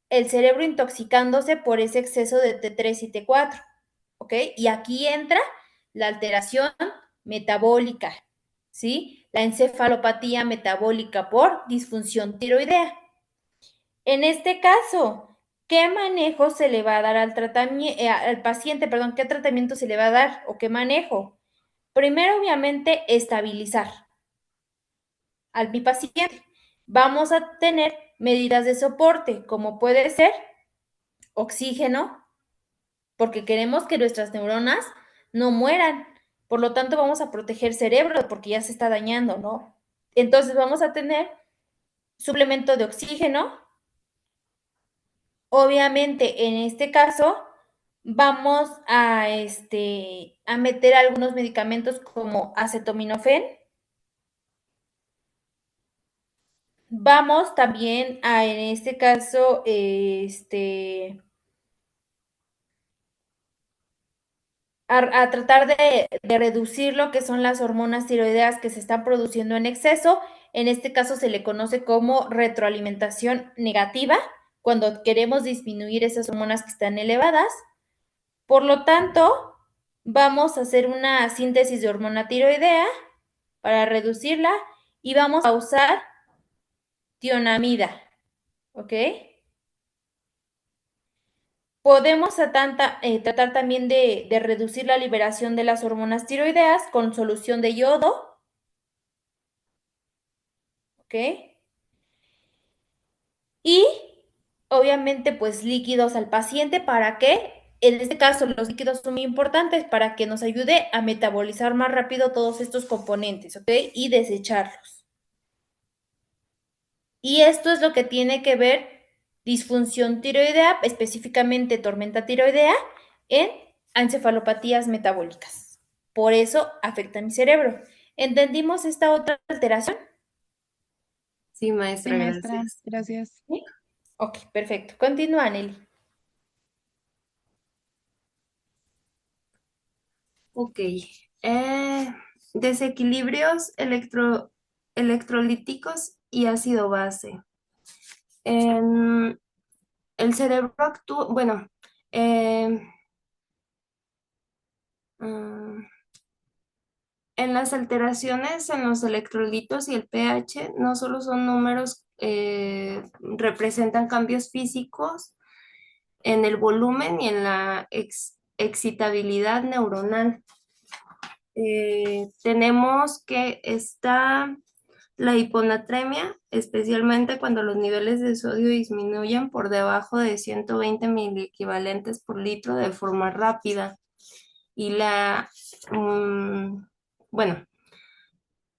el cerebro intoxicándose por ese exceso de T3 y T4, ¿ok? Y aquí entra la alteración metabólica, ¿sí? La encefalopatía metabólica por disfunción tiroidea. En este caso, ¿qué manejo se le va a dar al paciente? Perdón, ¿qué tratamiento se le va a dar o qué manejo? Primero, obviamente, estabilizar al mi paciente. Vamos a tener medidas de soporte, como puede ser oxígeno, porque queremos que nuestras neuronas no mueran. Por lo tanto, vamos a proteger cerebro porque ya se está dañando, ¿no? Entonces vamos a tener suplemento de oxígeno. Obviamente, en este caso, vamos a meter algunos medicamentos como acetaminofén. Vamos también en este caso, a tratar de reducir lo que son las hormonas tiroideas que se están produciendo en exceso. En este caso se le conoce como retroalimentación negativa, cuando queremos disminuir esas hormonas que están elevadas. Por lo tanto, vamos a hacer una síntesis de hormona tiroidea para reducirla y vamos a usar tionamida, ¿ok? Podemos tratar también de reducir la liberación de las hormonas tiroideas con solución de yodo, ¿ok? Y obviamente pues líquidos al paciente para que, en este caso los líquidos son muy importantes para que nos ayude a metabolizar más rápido todos estos componentes, ¿ok? Y desecharlos. Y esto es lo que tiene que ver disfunción tiroidea, específicamente tormenta tiroidea, en encefalopatías metabólicas. Por eso afecta a mi cerebro. ¿Entendimos esta otra alteración? Sí, Sí, maestra, maestra, gracias. gracias. ¿Sí? Ok, perfecto. Continúa, Nelly. Ok. Desequilibrios electrolíticos y ácido base. El cerebro actúa, bueno, em, mm, en las alteraciones en los electrolitos y el pH no solo son números, representan cambios físicos en el volumen y en la excitabilidad neuronal. Tenemos que está la hiponatremia, especialmente cuando los niveles de sodio disminuyen por debajo de 120 miliequivalentes por litro de forma rápida. Y bueno,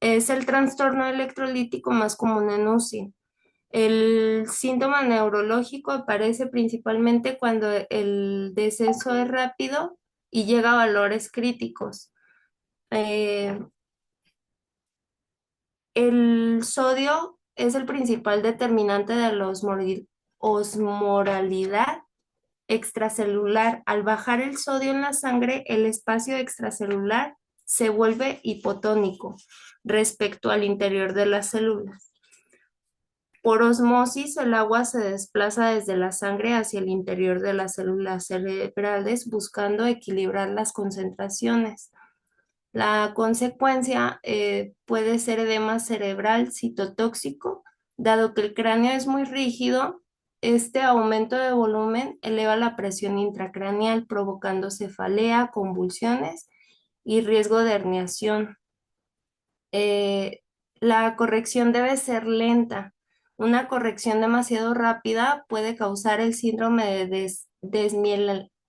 es el trastorno electrolítico más común en UCI. El síntoma neurológico aparece principalmente cuando el descenso es rápido y llega a valores críticos. El sodio es el principal determinante de la osmoralidad extracelular. Al bajar el sodio en la sangre, el espacio extracelular se vuelve hipotónico respecto al interior de las células. Por osmosis, el agua se desplaza desde la sangre hacia el interior de las células cerebrales, buscando equilibrar las concentraciones. La consecuencia puede ser edema cerebral citotóxico, dado que el cráneo es muy rígido. Este aumento de volumen eleva la presión intracraneal, provocando cefalea, convulsiones y riesgo de herniación. La corrección debe ser lenta. Una corrección demasiado rápida puede causar el síndrome de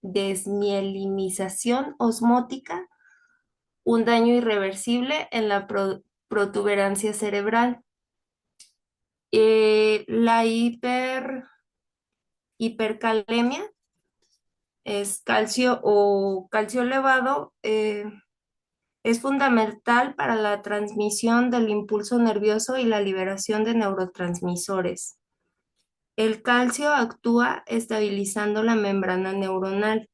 desmielinización osmótica, un daño irreversible en la protuberancia cerebral. La hipercalemia es calcio elevado, es fundamental para la transmisión del impulso nervioso y la liberación de neurotransmisores. El calcio actúa estabilizando la membrana neuronal.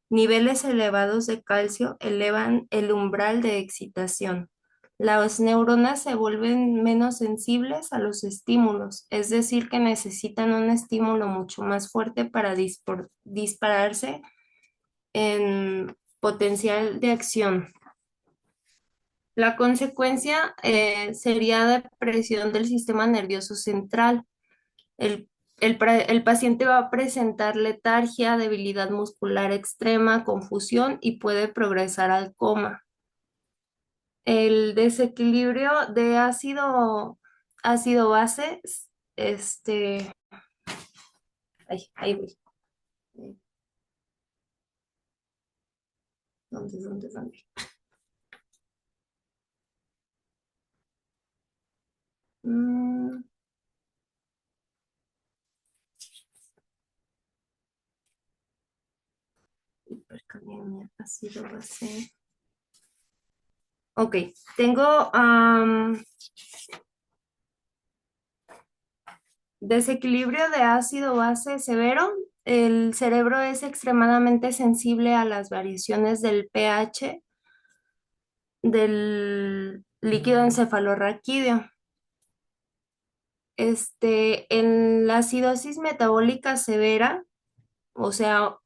Niveles elevados de calcio elevan el umbral de excitación. Las neuronas se vuelven menos sensibles a los estímulos, es decir, que necesitan un estímulo mucho más fuerte para dispararse en potencial de acción. La consecuencia sería depresión del sistema nervioso central. El, el paciente va a presentar letargia, debilidad muscular extrema, confusión y puede progresar al coma. El desequilibrio de ácido base, ahí voy. ¿Dónde? Hipercalemia, ácido base. Ok, tengo desequilibrio de ácido base severo. El cerebro es extremadamente sensible a las variaciones del pH del líquido encefalorraquídeo. En la acidosis metabólica severa, o sea,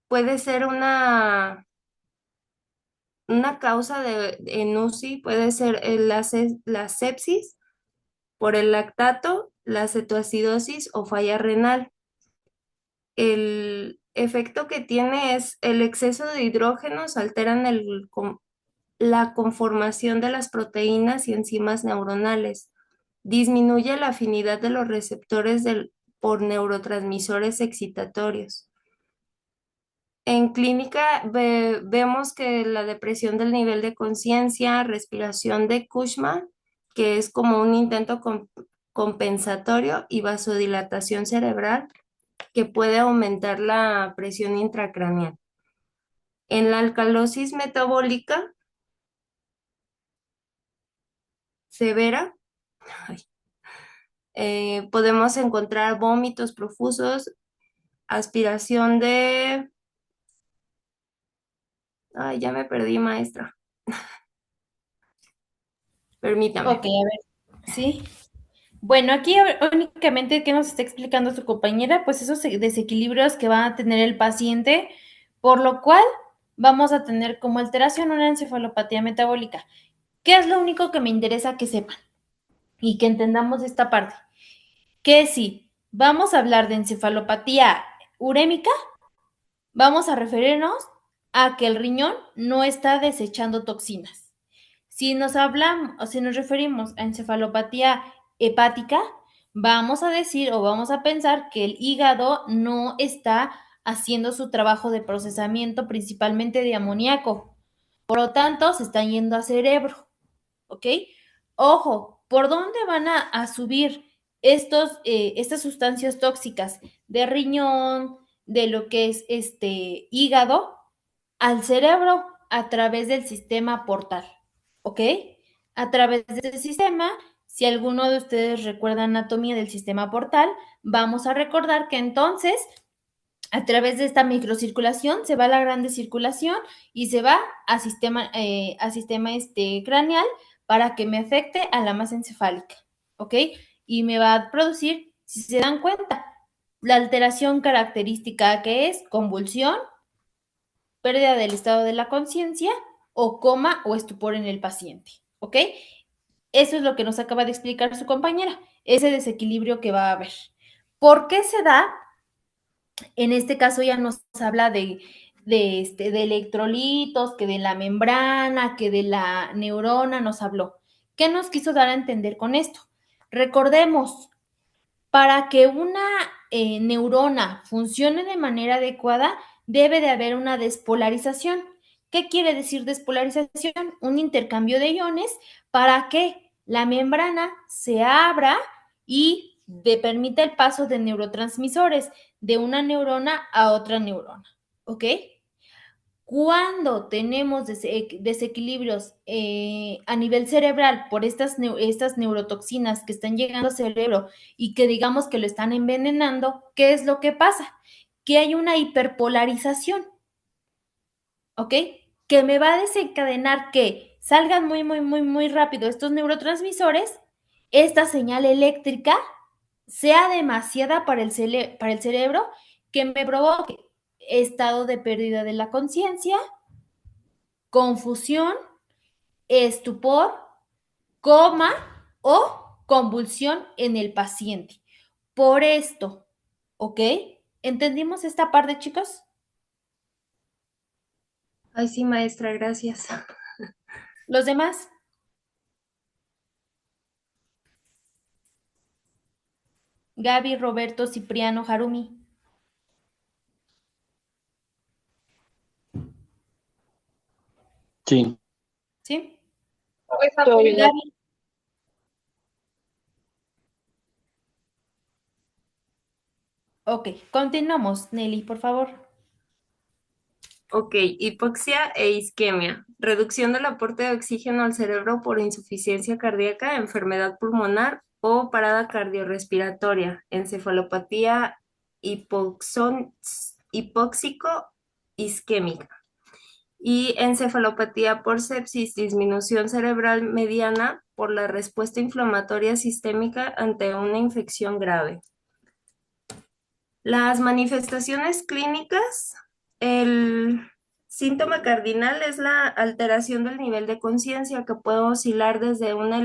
puede ser una causa en UCI, puede ser la sepsis por el lactato, la cetoacidosis o falla renal. El efecto que tiene es el exceso de hidrógenos alteran la conformación de las proteínas y enzimas neuronales. Disminuye la afinidad de los receptores por neurotransmisores excitatorios. En clínica vemos que la depresión del nivel de conciencia, respiración de Kushma, que es como un intento compensatorio, y vasodilatación cerebral, que puede aumentar la presión intracraneal. En la alcalosis metabólica severa, podemos encontrar vómitos profusos, aspiración de... Ay, ya me perdí, maestra. Permítame. Ok, a ver, sí. Bueno, aquí únicamente que nos está explicando su compañera, pues esos desequilibrios que va a tener el paciente, por lo cual vamos a tener como alteración una encefalopatía metabólica. ¿Qué es lo único que me interesa que sepan y que entendamos esta parte? Que sí, vamos a hablar de encefalopatía urémica, vamos a referirnos a que el riñón no está desechando toxinas. Si nos hablamos o si nos referimos a encefalopatía hepática, vamos a decir o vamos a pensar que el hígado no está haciendo su trabajo de procesamiento principalmente de amoníaco. Por lo tanto, se están yendo a cerebro, ¿ok? Ojo, ¿por dónde van a subir estas sustancias tóxicas de riñón, de lo que es hígado, al cerebro a través del sistema portal? ¿Ok? A través de ese sistema, si alguno de ustedes recuerda anatomía del sistema portal, vamos a recordar que entonces a través de esta microcirculación se va a la grande circulación y se va a sistema craneal para que me afecte a la masa encefálica, ¿ok? Y me va a producir, si se dan cuenta, la alteración característica que es convulsión, pérdida del estado de la conciencia o coma o estupor en el paciente, ¿ok? Eso es lo que nos acaba de explicar su compañera, ese desequilibrio que va a haber. ¿Por qué se da? En este caso ya nos habla de electrolitos, que de la membrana, que de la neurona nos habló. ¿Qué nos quiso dar a entender con esto? Recordemos, para que una neurona funcione de manera adecuada, debe de haber una despolarización. ¿Qué quiere decir despolarización? Un intercambio de iones para que la membrana se abra y permita el paso de neurotransmisores de una neurona a otra neurona. ¿Ok? Cuando tenemos desequilibrios a nivel cerebral por estas neurotoxinas que están llegando al cerebro y que digamos que lo están envenenando, ¿qué es lo que pasa? Que hay una hiperpolarización, ¿ok? Que me va a desencadenar que salgan muy rápido estos neurotransmisores, esta señal eléctrica sea demasiada para el cerebro que me provoque estado de pérdida de la conciencia, confusión, estupor, coma o convulsión en el paciente. Por esto, ¿ok? ¿Entendimos esta parte, chicos? Ay, sí, maestra, gracias. ¿Los demás? Gaby, Roberto, Cipriano, Harumi. Sí. ¿Sí? Todo bien. Gaby. Ok, continuamos. Nelly, por favor. Ok, hipoxia e isquemia. Reducción del aporte de oxígeno al cerebro por insuficiencia cardíaca, enfermedad pulmonar o parada cardiorrespiratoria, encefalopatía hipóxico-isquémica. Y encefalopatía por sepsis, disminución cerebral mediana por la respuesta inflamatoria sistémica ante una infección grave. Las manifestaciones clínicas, el síntoma cardinal es la alteración del nivel de conciencia que puede oscilar desde una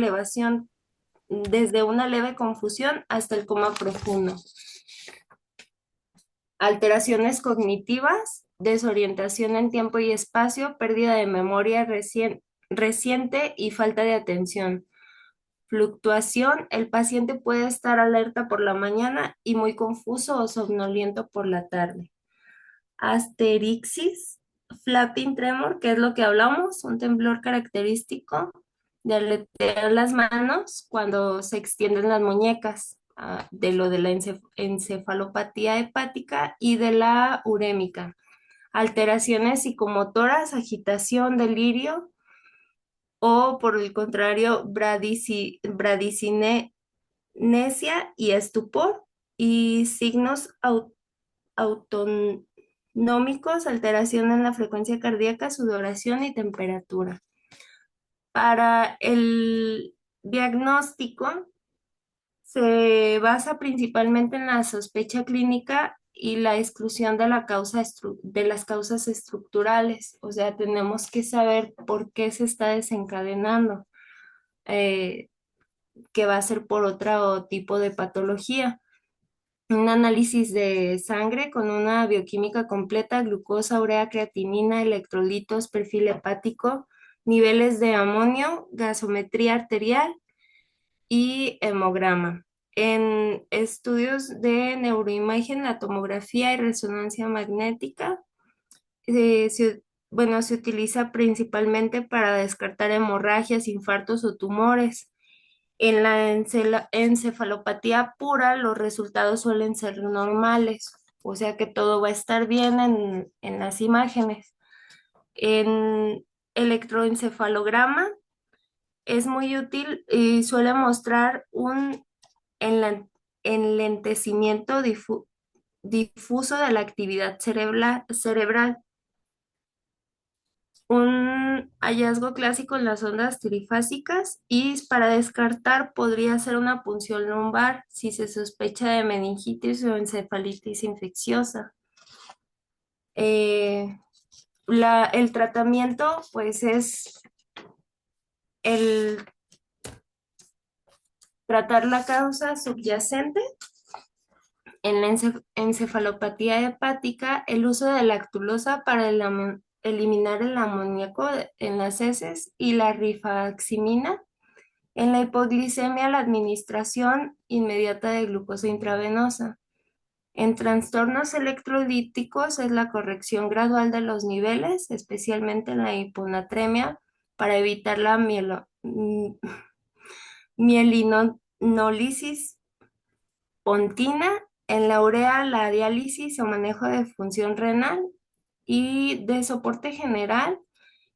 leve confusión hasta el coma profundo. Alteraciones cognitivas, desorientación en tiempo y espacio, pérdida de memoria reciente y falta de atención. Fluctuación, el paciente puede estar alerta por la mañana y muy confuso o somnoliento por la tarde. Asterixis, flapping tremor, que es lo que hablamos, un temblor característico de aletear las manos cuando se extienden las muñecas, de lo de la encefalopatía hepática y de la urémica. Alteraciones psicomotoras, agitación, delirio, o por el contrario, bradicinesia y estupor, y signos autonómicos, alteración en la frecuencia cardíaca, sudoración y temperatura. Para el diagnóstico se basa principalmente en la sospecha clínica y la exclusión de las causas estructurales. O sea, tenemos que saber por qué se está desencadenando, que va a ser por otro tipo de patología. un análisis de sangre con una bioquímica completa, glucosa, urea, creatinina, electrolitos, perfil hepático, niveles de amonio, gasometría arterial y hemograma. En estudios de neuroimagen, la tomografía y resonancia magnética, se utiliza principalmente para descartar hemorragias, infartos o tumores. En la encefalopatía pura, los resultados suelen ser normales, o sea que todo va a estar bien en las imágenes. En electroencefalograma es muy útil y suele mostrar un enlentecimiento difuso de la actividad cerebral. Un hallazgo clásico en las ondas trifásicas, y para descartar podría ser una punción lumbar si se sospecha de meningitis o encefalitis infecciosa. El tratamiento pues es el tratar la causa subyacente. En la encefalopatía hepática, el uso de lactulosa para eliminar el amoníaco en las heces y la rifaximina. En la hipoglicemia, la administración inmediata de glucosa intravenosa. En trastornos electrolíticos es la corrección gradual de los niveles, especialmente en la hiponatremia, para evitar la mielinólisis pontina. En la urea, la diálisis o manejo de función renal. Y de soporte general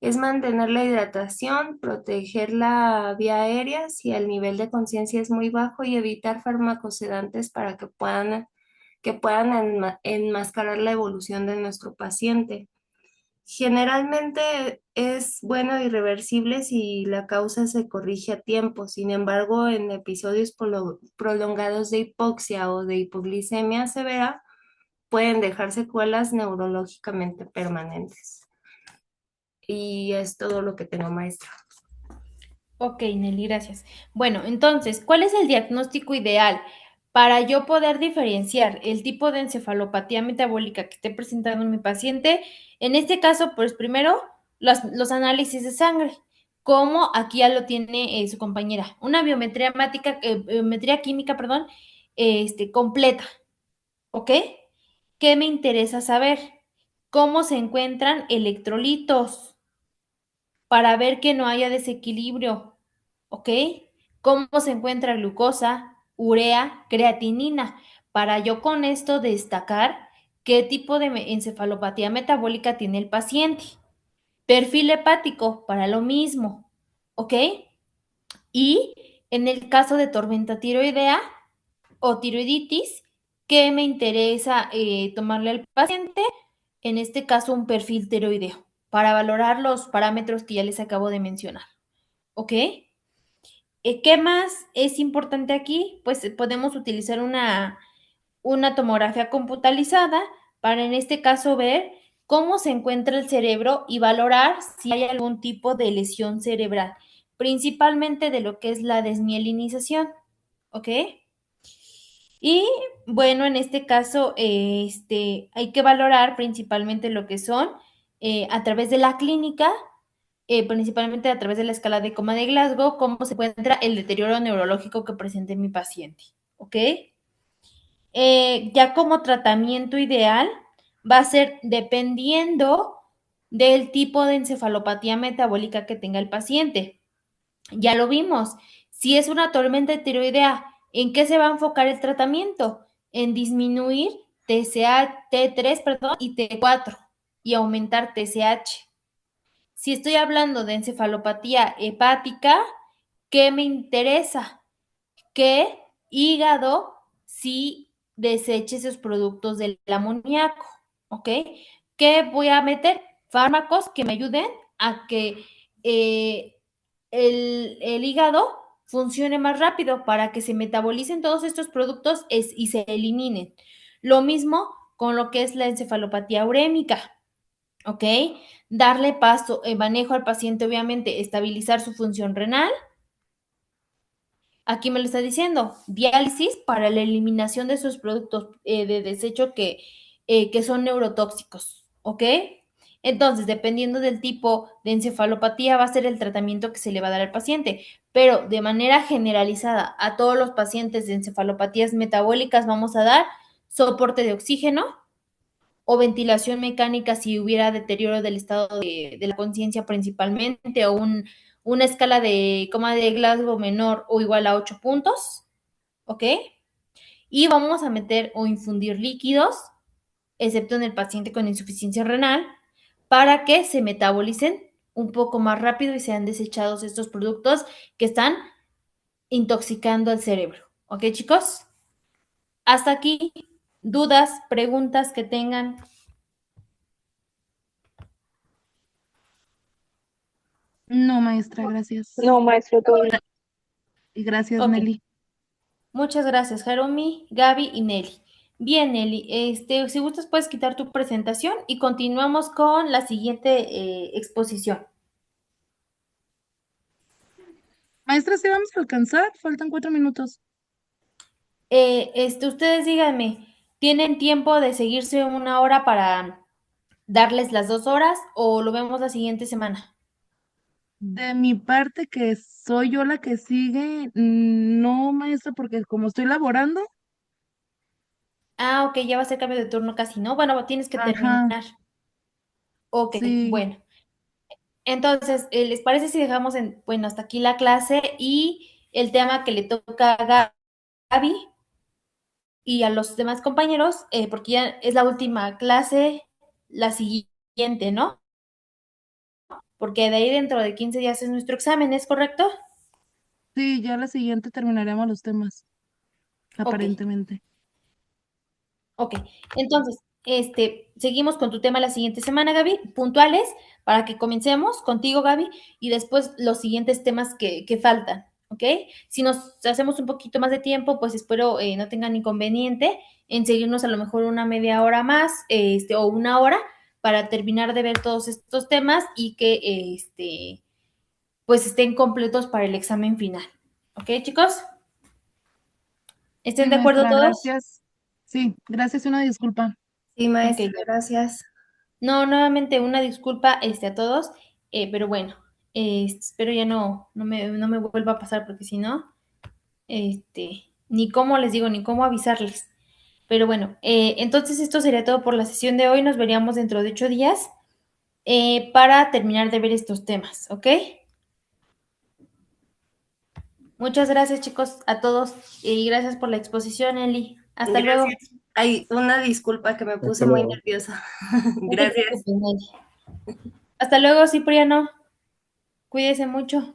es mantener la hidratación, proteger la vía aérea si el nivel de conciencia es muy bajo, y evitar fármacos sedantes para que puedan enmascarar la evolución de nuestro paciente. Generalmente es bueno y reversible si la causa se corrige a tiempo. Sin embargo, en episodios prolongados de hipoxia o de hipoglicemia severa, pueden dejar secuelas neurológicamente permanentes. Y es todo lo que tengo, maestra. Ok, Nelly, gracias. Bueno, entonces, ¿cuál es el diagnóstico ideal para yo poder diferenciar el tipo de encefalopatía metabólica que esté presentando mi paciente? En este caso, pues primero, los análisis de sangre, como aquí ya lo tiene su compañera, una biometría química, perdón, completa, ¿ok? ¿Qué me interesa saber? ¿Cómo se encuentran electrolitos para ver que no haya desequilibrio? ¿Ok? ¿Cómo se encuentra glucosa, urea, creatinina? Para yo con esto destacar qué tipo de encefalopatía metabólica tiene el paciente. Perfil hepático, para lo mismo. ¿Ok? Y en el caso de tormenta tiroidea o tiroiditis, ¿qué me interesa tomarle al paciente? En este caso, un perfil tiroideo, para valorar los parámetros que ya les acabo de mencionar. ¿Ok? ¿Qué más es importante aquí? Pues podemos utilizar una tomografía computarizada para en este caso ver cómo se encuentra el cerebro y valorar si hay algún tipo de lesión cerebral, principalmente de lo que es la desmielinización, ¿ok? Y bueno, en este caso, hay que valorar principalmente lo que son a través de la clínica, principalmente a través de la escala de coma de Glasgow, cómo se encuentra el deterioro neurológico que presente mi paciente, ¿ok? Ya como tratamiento ideal va a ser dependiendo del tipo de encefalopatía metabólica que tenga el paciente. Ya lo vimos, si es una tormenta tiroidea, ¿en qué se va a enfocar el tratamiento? En disminuir T3, perdón, y T4 y aumentar TSH. Si estoy hablando de encefalopatía hepática, ¿qué me interesa? Que hígado sí deseche esos productos del amoníaco, ¿ok? ¿Qué voy a meter? Fármacos que me ayuden a que el hígado funcione más rápido para que se metabolicen todos estos productos y se eliminen. Lo mismo con lo que es la encefalopatía urémica, ¿ok? Darle manejo al paciente, obviamente, estabilizar su función renal Aquí me lo está diciendo, diálisis para la eliminación de esos productos de desecho que son neurotóxicos, ¿ok? Entonces, dependiendo del tipo de encefalopatía, va a ser el tratamiento que se le va a dar al paciente, pero de manera generalizada a todos los pacientes de encefalopatías metabólicas vamos a dar soporte de oxígeno o ventilación mecánica si hubiera deterioro del estado de la conciencia principalmente, o una escala de coma de Glasgow menor o igual a 8 puntos, ¿ok? Y vamos a meter o infundir líquidos, excepto en el paciente con insuficiencia renal, para que se metabolicen un poco más rápido y sean desechados estos productos que están intoxicando el cerebro. ¿Ok, chicos? Hasta aquí, dudas, preguntas que tengan. No, maestra, gracias. No, maestro, todo bien. Y gracias, Ok. Nelly. Muchas gracias, Jeremy, Gaby y Nelly. Bien, Nelly, si gustas puedes quitar tu presentación y continuamos con la siguiente exposición. Maestra, ¿sí vamos a alcanzar? Faltan 4 minutos. Ustedes díganme, ¿tienen tiempo de seguirse una hora para darles las 2 horas o lo vemos la siguiente semana? De mi parte, que soy yo la que sigue, no, maestra, porque como estoy laborando, Ah, ok, ya va a ser cambio de turno casi, ¿no? Bueno, tienes que ajá, terminar. Ok, sí, bueno. Entonces, ¿les parece si dejamos bueno, hasta aquí la clase y el tema que le toca a Gaby y a los demás compañeros, porque ya es la última clase, la siguiente, ¿no? Porque de ahí dentro de 15 días es nuestro examen, ¿es correcto? sí, ya la siguiente terminaremos los temas, Ok, aparentemente. ok. Entonces, seguimos con tu tema la siguiente semana, Gaby, puntuales, para que comencemos contigo, Gaby, y después los siguientes temas que faltan, ¿ok? Si nos hacemos un poquito más de tiempo, pues espero no tengan inconveniente en seguirnos a lo mejor una media hora más, o una hora, para terminar de ver todos estos temas y que, pues estén completos para el examen final. ¿Ok, chicos? Sí, ¿Estén de acuerdo maestra, todos? gracias. Sí, gracias y una disculpa. Sí, Ok, maestra, gracias. no, nuevamente una disculpa a todos, pero bueno, espero ya no me vuelva a pasar porque si no, ni cómo les digo, ni cómo avisarles. Pero bueno, entonces esto sería todo por la sesión de hoy. Nos veríamos dentro de 8 días para terminar de ver estos temas, ¿ok? Muchas gracias, chicos, a todos y gracias por la exposición, Eli. Hasta luego. Gracias. Ay, una disculpa que me Hasta puse muy luego. nerviosa. No te Gracias. preocupes, Nelly. Hasta luego, Cipriano. Cuídese mucho.